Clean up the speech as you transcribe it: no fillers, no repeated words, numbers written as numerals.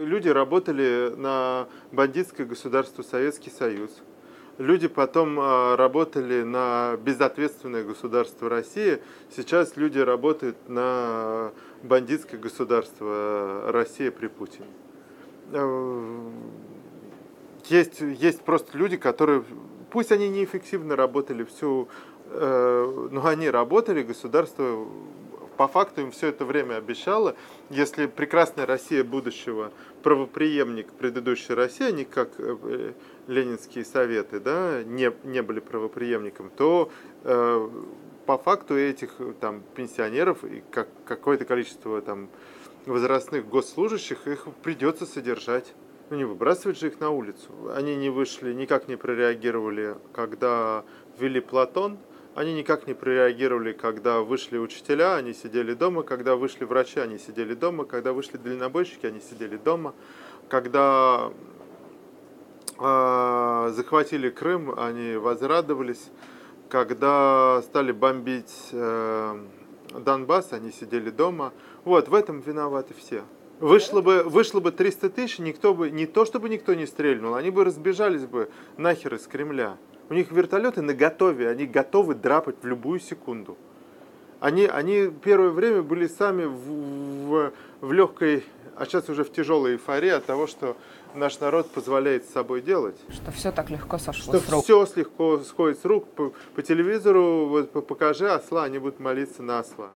люди работали на бандитское государство Советский Союз. Люди потом работали на безответственное государство России. Сейчас люди работают на бандитское государство Россия при Путине. Есть просто люди, которые, пусть они неэффективно работали всю, но они работали, государство по факту им все это время обещало, если прекрасная Россия будущего, правопреемник предыдущей России, они как ленинские советы, да, не были правопреемником, то по факту этих там, пенсионеров и какое-то количество там, возрастных госслужащих их придется содержать. Ну, не выбрасывать же их на улицу. Они не вышли, никак не прореагировали, когда ввели Платон. Они никак не прореагировали, когда вышли учителя, они сидели дома. Когда вышли врачи, они сидели дома. Когда вышли дальнобойщики, они сидели дома. Когда захватили Крым, они возрадовались. Когда стали бомбить Донбасс, они сидели дома. Вот, в этом виноваты все. Вышло бы 300 тысяч, никто бы, не то чтобы никто не стрельнул, они бы разбежались бы нахер из Кремля. У них вертолеты наготове, они готовы драпать в любую секунду. Они первое время были сами в легкой, а сейчас уже в тяжелой эйфории от того, что наш народ позволяет с собой делать. Что все так легко сошло что с рук. Все легко сходит с рук. По телевизору вот, покажи осла, они будут молиться на осла.